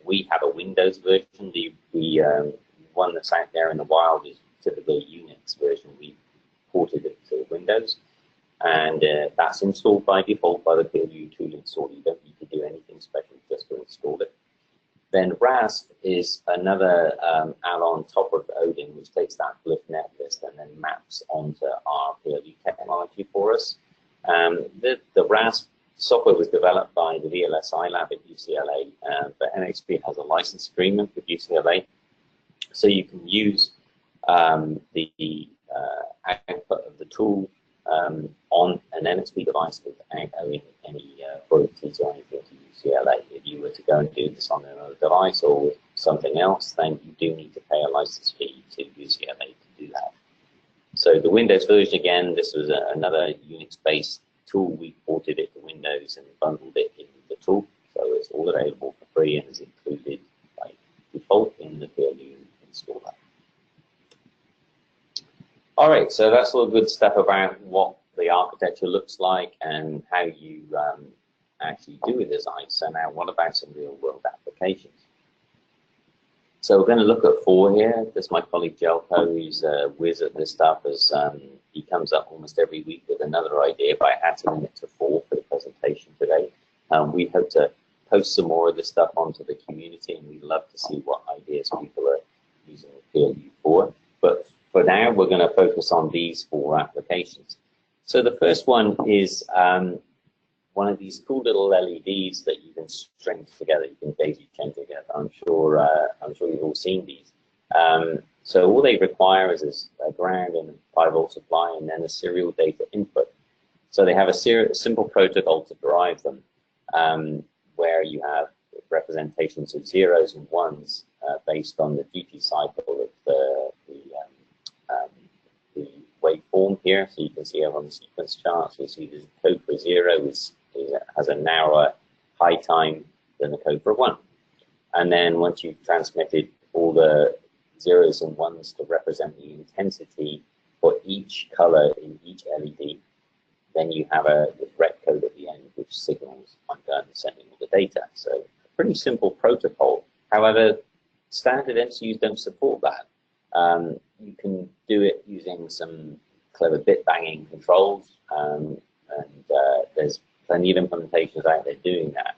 we have a Windows version. The one that's out there in the wild is typically a Unix version. We ported it to Windows, and that's installed by default by the PLU tool install. You don't need to do anything special just to install it. Then Rasp is another add-on top of Odin, which takes that glyph netlist and then maps onto our PLU technology for us. The Rasp software was developed by the VLSI lab at UCLA, but NXP has a license agreement with UCLA, so you can use the output of the tool on an NXP device without owing any royalties or anything to UCLA. If you were to go and do this on another device or with something else, then you do need to pay a license fee to UCLA to do that. So the Windows version, again, this was another Unix-based tool. We ported it to Windows and bundled it in the tool, so it's all available for free and is included by default in the PLU installer. All right, so that's all good stuff about what the architecture looks like and how you actually do a design. So now what about some real-world applications? So we're going to look at 4 here. This is my colleague Jelko, who's a whiz at this stuff. As he comes up almost every week with another idea, but I had to limit to 4 for the presentation today. We hope to post some more of this stuff onto the community, and we'd love to see what ideas people are using the PLU for. But for now, we're going to focus on these 4 applications. So the first one is one of these cool little LEDs that you can string together. You can daisy chain together. I'm sure you've all seen these. So all they require is a ground and a 5-volt supply, and then a serial data input. So they have a simple protocol to drive them, where you have representations of zeros and ones based on the duty cycle of the waveform here. So you can see on the sequence chart, so you see the code for 0 has a narrower high time than the code for 1. And then once you've transmitted all the zeros and ones to represent the intensity for each color in each LED, then you have the red code at the end, which signals I'm done sending all the data. So a pretty simple protocol. However, standard MCUs don't support that. You can do it using some clever bit banging controls, and there's plenty of implementations out there doing that.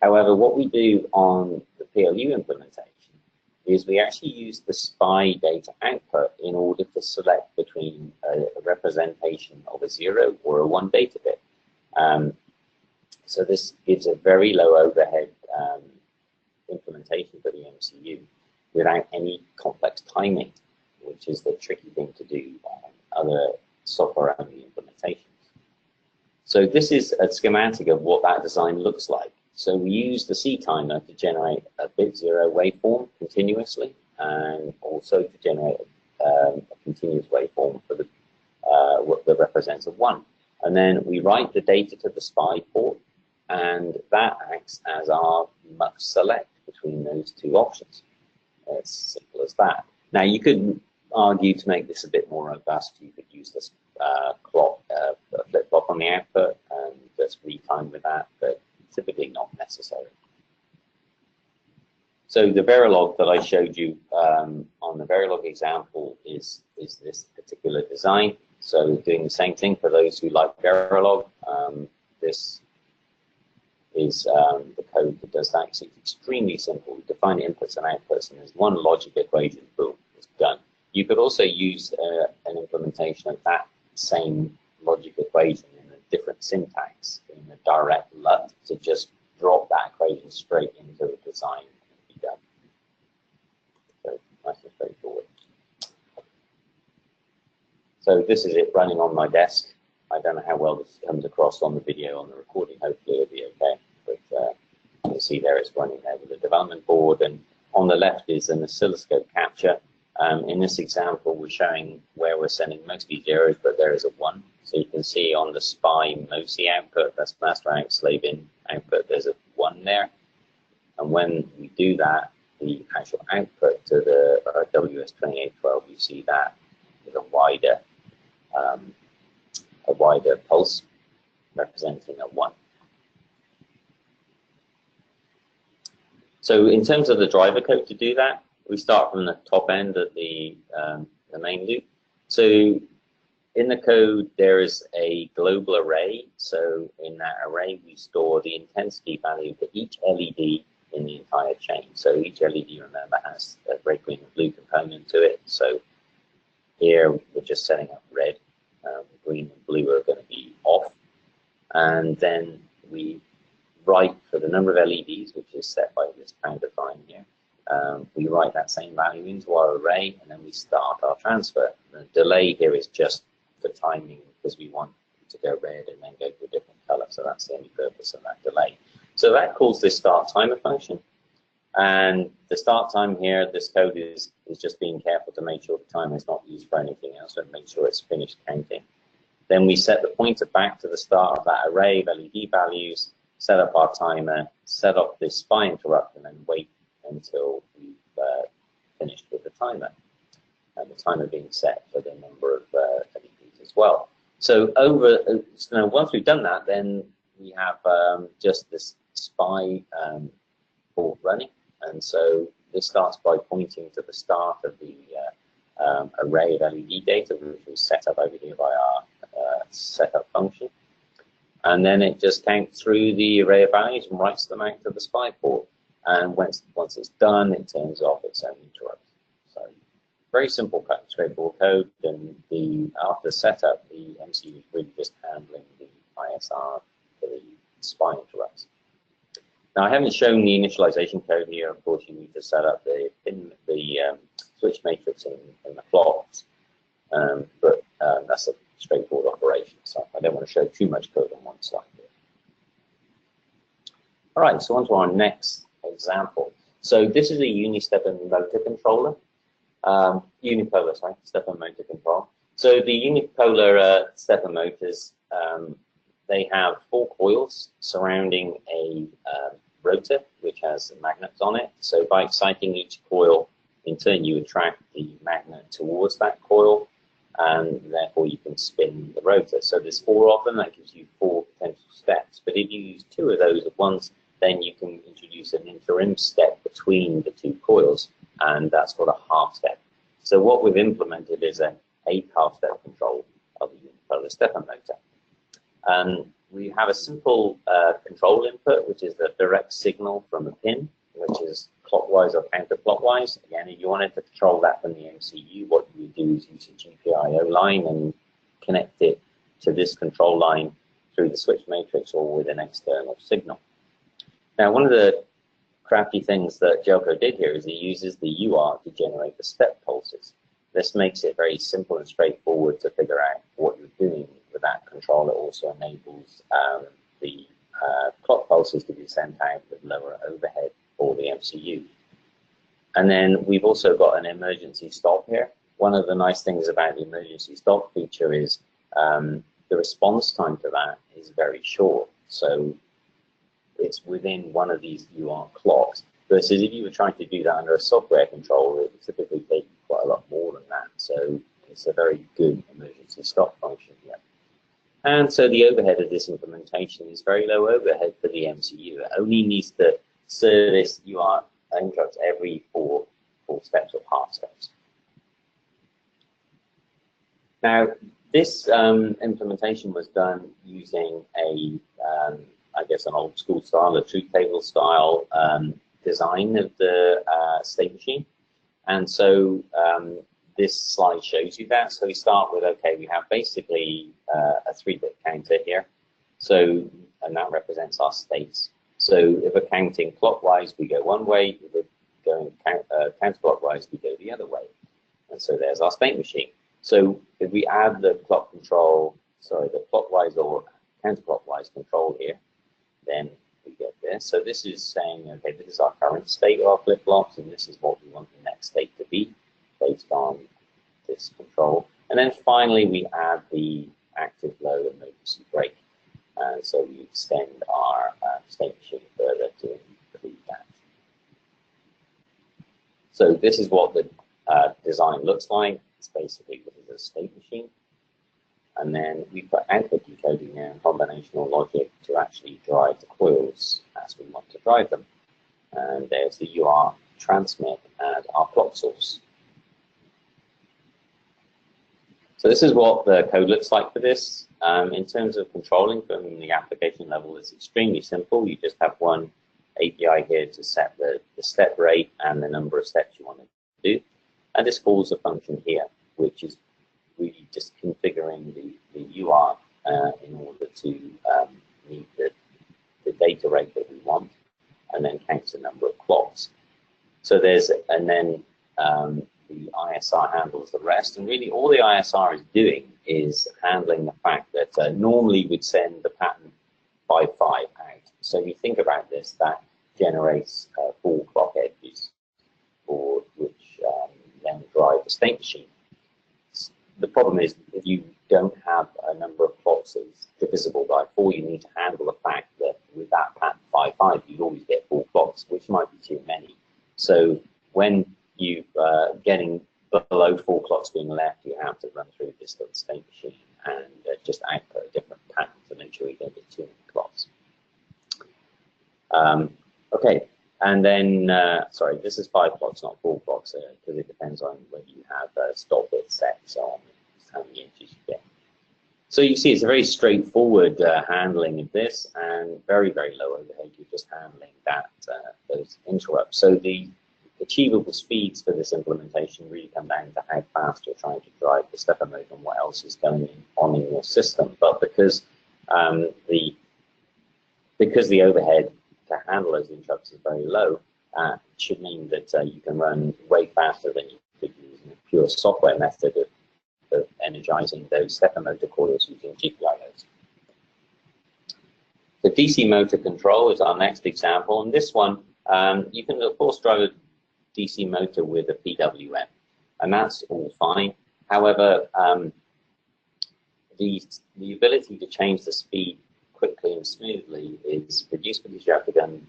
However, what we do on the PLU implementation is we actually use the SPI data output in order to select between a representation of a 0 or a 1 data bit. So this gives a very low overhead implementation for the MCU without any complex timing, which is the tricky thing to do on other software-only implementation. So this is a schematic of what that design looks like. So we use the C timer to generate a bit 0 waveform continuously, and also to generate a continuous waveform for the what that represents a 1. And then we write the data to the SPI port, and that acts as our must select between those two options. It's simple as that. Now you could argue to make this a bit more robust. You could use this flip-flop on the output and just retime with that, but typically not necessary. So the Verilog that I showed you on the Verilog example is this particular design. So doing the same thing for those who like Verilog. This is the code that does that. So it's extremely simple. You define inputs and outputs, and there's one logic equation. Boom, it's done. You could also use an implementation of that same logic equation in a different syntax, in a direct LUT, to just drop that equation straight into the design and be done. So nice and straightforward. So this is it running on my desk. I don't know how well this comes across on the video, on the recording. Hopefully it'll be okay. But you'll see there it's running there with the development board, and on the left is an oscilloscope capture. In this example, we're showing where we're sending mostly zeros, but there is a 1. So you can see on the SPI MOSI output, that's master out slave in output, there's a 1 there. And when we do that, the actual output to the WS2812, you see that with a wider pulse representing a 1. So in terms of the driver code to do that, we start from the top end at the main loop. So in the code, there is a global array. So in that array, we store the intensity value for each LED in the entire chain. So each LED, remember, has a red, green, and blue component to it. So here, we're just setting up red. Green and blue are going to be off. And then we write for the number of LEDs, which is set by this pound define here. We write that same value into our array, and then we start our transfer. The delay here is just for timing, because we want it to go red and then go to a different color. So that's the only purpose of that delay. So that calls this start timer function. And the start time here, this code is just being careful to make sure the timer is not used for anything else, and make sure it's finished counting. Then we set the pointer back to the start of that array of LED values, set up our timer, set up this SPI interrupt, and then wait until we've finished with the timer. And the timer being set for the number of LEDs as well. So once we've done that, then we have just this SPI port running. And so this starts by pointing to the start of the array of LED data, which we set up over here by our setup function. And then it just counts through the array of values and writes them out to the SPI port. And once it's done, it turns off its own interrupt. So very simple code, straightforward code. And after setup, the MCU is really just handling the ISR for the SPI interrupts. Now, I haven't shown the initialization code here. Of course, you need to set up the switch matrix in the clocks, but that's a straightforward operation. So I don't want to show too much code on one slide here. All right, so on to our next example. So this is a unistepper motor controller, unipolar, sorry, stepper motor control. So the unipolar stepper motors, they have 4 coils surrounding a rotor, which has magnets on it. So by exciting each coil, in turn, you attract the magnet towards that coil, and therefore you can spin the rotor. So there's 4 of them. That gives you 4 potential steps. But if you use 2 of those at once, then you can introduce an interim step between the 2 coils, and that's called a half step. So what we've implemented is an 8 half-step control of the unipolar stepper motor. We have a simple control input, which is the direct signal from a pin, which is clockwise or counterclockwise. Again, if you wanted to control that from the MCU, what you would do is use a GPIO line and connect it to this control line through the switch matrix or with an external signal. Now, one of the crafty things that Jelko did here is he uses the UART to generate the step pulses. This makes it very simple and straightforward to figure out what you're doing with that control. It also enables the clock pulses to be sent out with lower overhead for the MCU. And then we've also got an emergency stop here. One of the nice things about the emergency stop feature is the response time to that is very short. So it's within one of these UART clocks, versus if you were trying to do that under a software control, it would typically take quite a lot more than that. So it's a very good emergency stop function here. And so the overhead of this implementation is very low overhead for the MCU. It only needs to service UART interrupts every four steps or half steps. Now, this implementation was done using a, I guess, an old school style, a truth table style design of the state machine. And so this slide shows you that. So we start with, okay, we have basically a 3-bit counter here. So, and that represents our states. So if we're counting clockwise, we go one way. If we're going counterclockwise, we go the other way. And so there's our state machine. So if we add the the clockwise or counterclockwise control here, then we get this. So this is saying, okay, this is our current state of our flip-flops, and this is what we want the next state to be based on this control. And then finally, we add the active low emergency brake. And so we extend our state machine further to include that. So this is what the design looks like. It's basically this is a state machine. And then we put output decoding there and combinational logic to actually drive the coils as we want to drive them. And there's the UART transmit and our clock source. So this is what the code looks like for this. In terms of controlling from the application level, it's extremely simple. You just have one API here to set the step rate and the number of steps you want to do. And this calls a function here, which is really just configuring the UART in order to meet the data rate that we want, and then counts the number of clocks. So and then the ISR handles the rest, and really all the ISR is doing is handling the fact that normally we'd send the pattern 5-5 out. So if you think about this, that generates 4 clock edges, for which then drive the state machine. The problem is if you don't have a number of clocks that's divisible by 4, you need to handle the fact that with that pattern 5-5, you always get 4 clocks, which might be too many. So when you getting below 4 clocks being left, you have to run through this little state machine and just output a different pattern to make sure you don't get too many clocks. Okay, and then, sorry, this is 5 clocks, not 4 clocks, because it depends on whether you have stop bit set, so on how many edges you get. So you see it's a very straightforward handling of this, and very, very low overhead. You're just handling that those interrupts. So the achievable speeds for this implementation really come down to how fast you're trying to drive the stepper mode and what else is going on in your system. But because the overhead to handle those interrupts is very low, it should mean that you can run way faster than you could using a pure software method of energizing those stepper motor coils using GPIOs. The DC motor control is our next example, and this one you can of course drive a DC motor with a PWM, and that's all fine. However, the ability to change the speed quickly and smoothly is reduced because you have to go and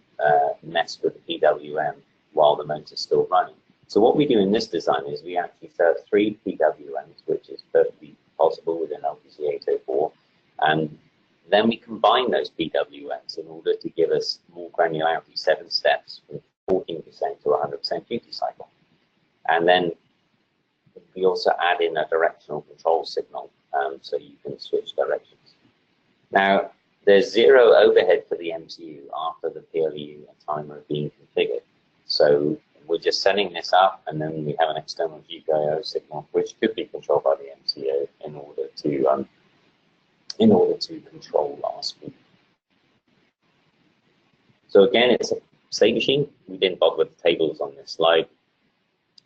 mess with the PWM while the motor is still running. So what we do in this design is we actually serve 3 PWMs, which is perfectly possible within LPC804, and then we combine those PWMs in order to give us more granularity, 7 steps from 14% to 100% duty cycle. And then we also add in a directional control signal, so you can switch directions. Now, there's 0 overhead for the MCU after the PLU and timer are being configured. So we're just setting this up, and then we have an external GPIO signal, which could be controlled by the MCU in order to control our speed. So again, it's a state machine. We didn't bother with the tables on this slide.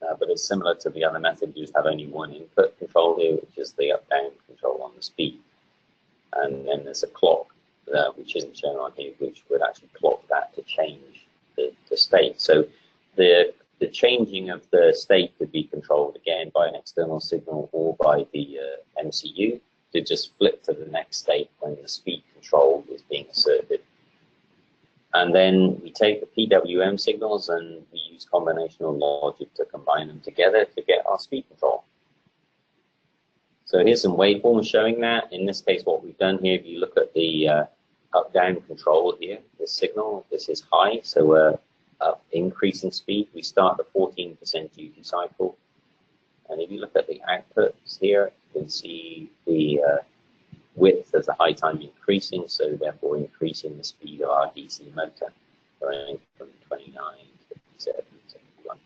but it's similar to the other method. You just have only one input control here, which is the up-down control on the speed. And then there's a clock, which isn't shown on here, which would actually clock that to change the state. So the changing of the state could be controlled again by an external signal or by the MCU to just flip to the next state when the speed control is being asserted. And then we take the PWM signals and we use combinational logic to combine them together to get our speed control. So here's some waveforms showing that. In this case, what we've done here, if you look at the up-down control here, this signal, this is high, so we're increasing speed. We start the 14% duty cycle. And if you look at the outputs here, you can see the width of the high time increasing, so therefore increasing the speed of our DC motor, going from 29 to 57, 71.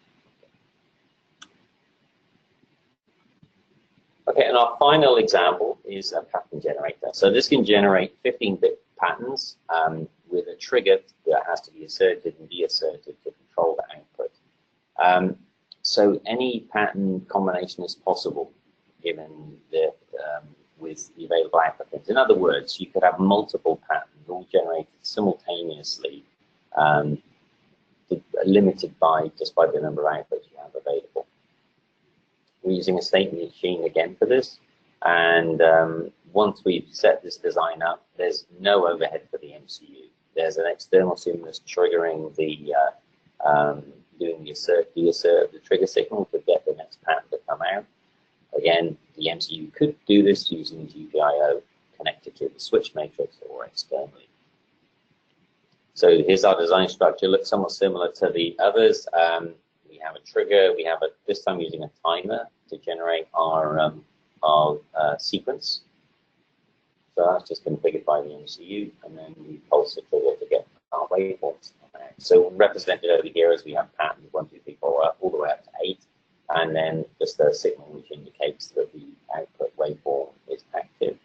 Okay, and our final example is a pattern generator. So this can generate 15-bit patterns with a trigger that has to be asserted and deasserted to control the output. So any pattern combination is possible given the with the available output. In other words, you could have multiple patterns all generated simultaneously, limited just by the number of outputs you have available. We're using a state machine again for this, and once we've set this design up, there's no overhead for the MCU. There's an external stimulus triggering the doing the deassert of the trigger signal to get the next pattern to come out. Again, the MCU could do this using GPIO connected to the switch matrix or externally. So here's our design structure. Looks somewhat similar to the others. We have a trigger. We have this time using a timer to generate our sequence. So that's just configured by the MCU, and then we pulse the trigger to get our waveforms. So represented over here as we have patterns 1, 2, 3, 4, all the way up to 8. And then just a signal which indicates that the output waveform is active.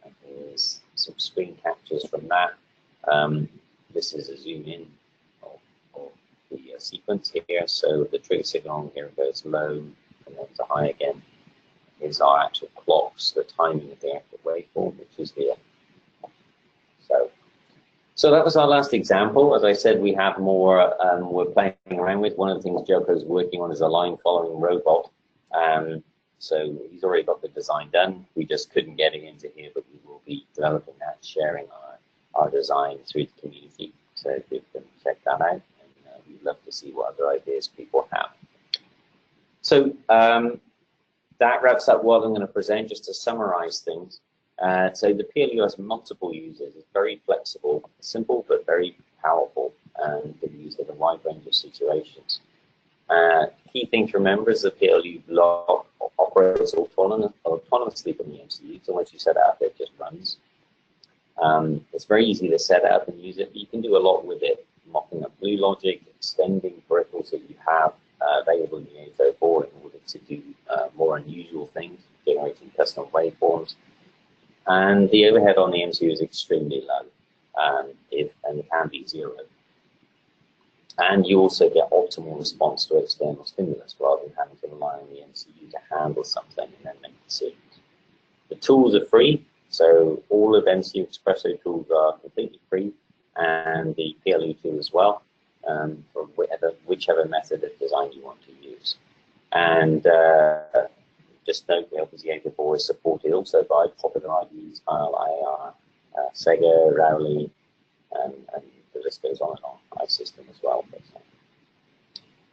And here's some screen captures from that. This is a zoom in of the sequence here. So the trigger signal here goes low and then to high again. Here's our actual clocks, the timing of the output waveform, which is here. So that was our last example. As I said, we have more we're playing around with. One of the things Joko's working on is a line following robot. So he's already got the design done. We just couldn't get it into here, but we will be developing that, sharing our design through the community. So if you can check that out, and we'd love to see what other ideas people have. So that wraps up what I'm going to present, just to summarize things. So the PLU has multiple users. It's very flexible, simple, but very powerful, and can be used in a wide range of situations. Key thing to remember is the PLU block operates autonomously from the MCU. So once you set it up, it just runs. It's very easy to set up and use it. You can do a lot with it, mocking up blue logic, extending peripherals that you have available in the 804 in order to do more unusual things, generating custom waveforms. And the overhead on the MCU is extremely low, and can be 0. And you also get optimal response to external stimulus rather than having to rely on the MCU to handle something and then make decisions. The tools are free, so all of MCU Expresso tools are completely free, and the PLU tool as well, for whichever method of design you want to use. And just note the LPC804 is supported also by popular IDs, IR, Sega, Rowley, and the list goes on and on. iSystem as well.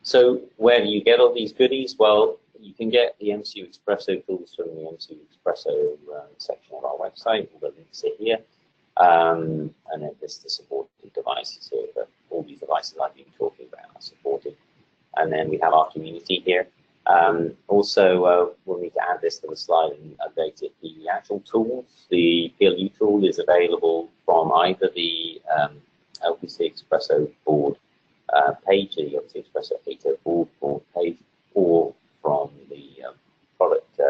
So where do you get all these goodies? Well, you can get the MCU Expresso tools from the MCU Expresso section of our website. All the links are here. And then there's the supported devices here. But all these devices I've been talking about are supported. And then we have our community here. Also, we'll need to add this to the slide and update it. The actual tools, the PLU tool is available from either the LPC Expresso board page, the LPC Expresso 804 board page, or from the product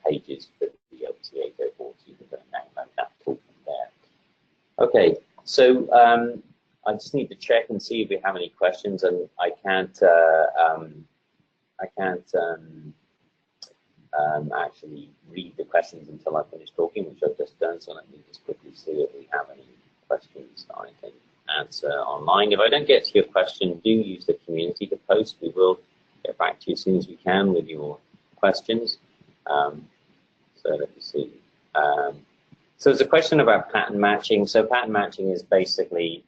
pages for the LPC 804. So you can download that tool from there. Okay, so I just need to check and see if we have any questions, and I can't actually read the questions until I finish talking, which I've just done. So let me just quickly see if we have any questions I can answer online. If I don't get to your question, do use the community to post. We will get back to you as soon as we can with your questions. So let me see. So there's a question about pattern matching. So pattern matching is basically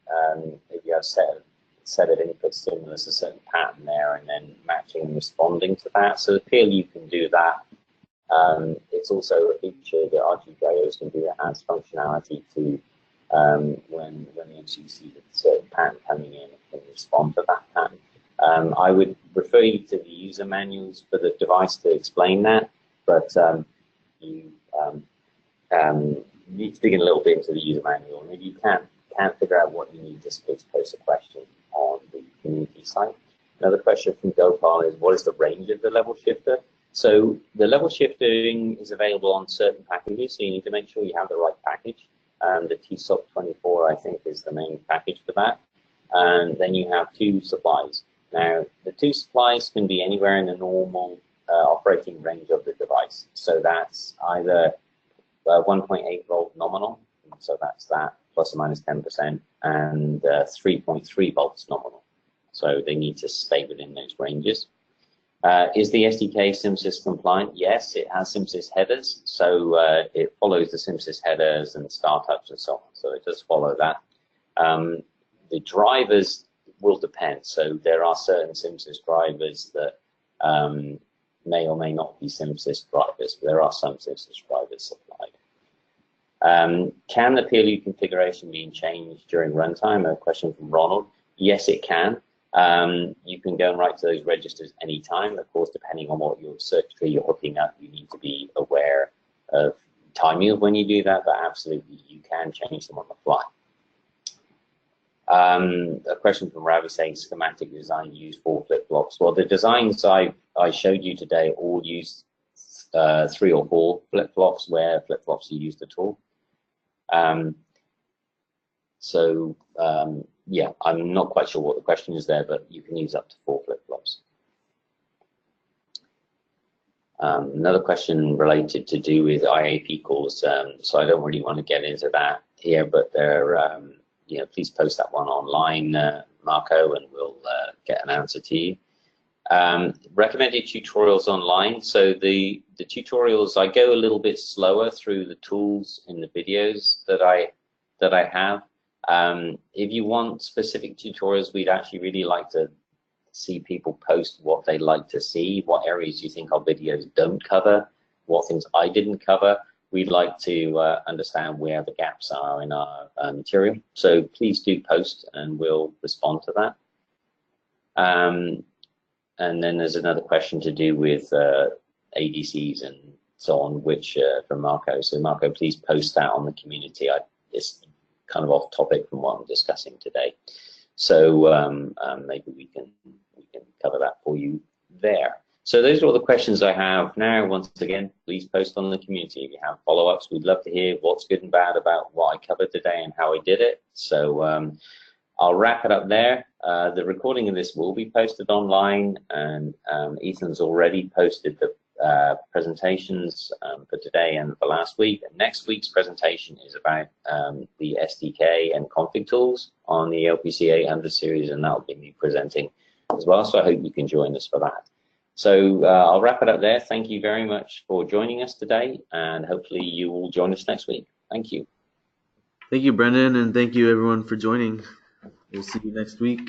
if you have set of input stimulus, a certain pattern there, and then matching and responding to that. So the PLU can do that. It's also a feature that RGBIOs can do that has functionality to when the MCU sees a certain pattern coming in, it can respond to that pattern. I would refer you to the user manuals for the device to explain that, but you need to dig in a little bit into the user manual, and if you can't figure out what you need, just post a question on the community site. Another question from Gopal is, what is the range of the level shifter? So the level shifting is available on certain packages, so you need to make sure you have the right package. The TSOC24, I think, is the main package for that. And then you have two supplies. Now, the two supplies can be anywhere in the normal operating range of the device. So that's either 1.8 volt nominal, so that's that, plus or minus 10%, and 3.3 volts nominal. So they need to stay within those ranges. Is the SDK SimSys compliant? Yes, it has SimSys headers, so it follows the SimSys headers and startups and so on. So it does follow that. The drivers will depend. So there are certain SimSys drivers that may or may not be SimSys drivers, but there are some SimSys drivers supplied. Can the PLU configuration be changed during runtime? A question from Ronald. Yes, it can. You can go and write to those registers anytime. Of course, depending on what your circuitry you're hooking up, you need to be aware of timing of when you do that, but absolutely you can change them on the fly. A question from Ravi saying schematic design use 4 flip-flops. Well, the designs I showed you today all use 3 or 4 flip-flops where flip-flops are used at all. Yeah, I'm not quite sure what the question is there, but you can use up to 4 flip-flops. Another question related to do with IAP calls, so I don't really want to get into that here, but they're, you know, please post that one online, Marco, and we'll get an answer to you. Recommended tutorials online. So the tutorials, I go a little bit slower through the tools in the videos that I have. If you want specific tutorials, we'd actually really like to see people post what they like to see, what areas you think our videos don't cover, what things I didn't cover. We'd like to understand where the gaps are in our material. So please do post and we'll respond to that. And then there's another question to do with ADCs and so on, which from Marco. So Marco, please post that on the community. It's kind of off topic from what I'm discussing today. So maybe we can cover that for you there. So those are all the questions I have now. Once again, please post on the community. If you have follow-ups, we'd love to hear what's good and bad about what I covered today and how I did it. So I'll wrap it up there. The recording of this will be posted online, and Ethan's already posted the presentations for today and for last week. And next week's presentation is about the SDK and config tools on the LPC800 series, and that'll be me presenting as well. So I hope you can join us for that. So I'll wrap it up there. Thank you very much for joining us today, and hopefully you will join us next week. Thank you. Thank you, Brendan, and thank you everyone for joining. We'll see you next week.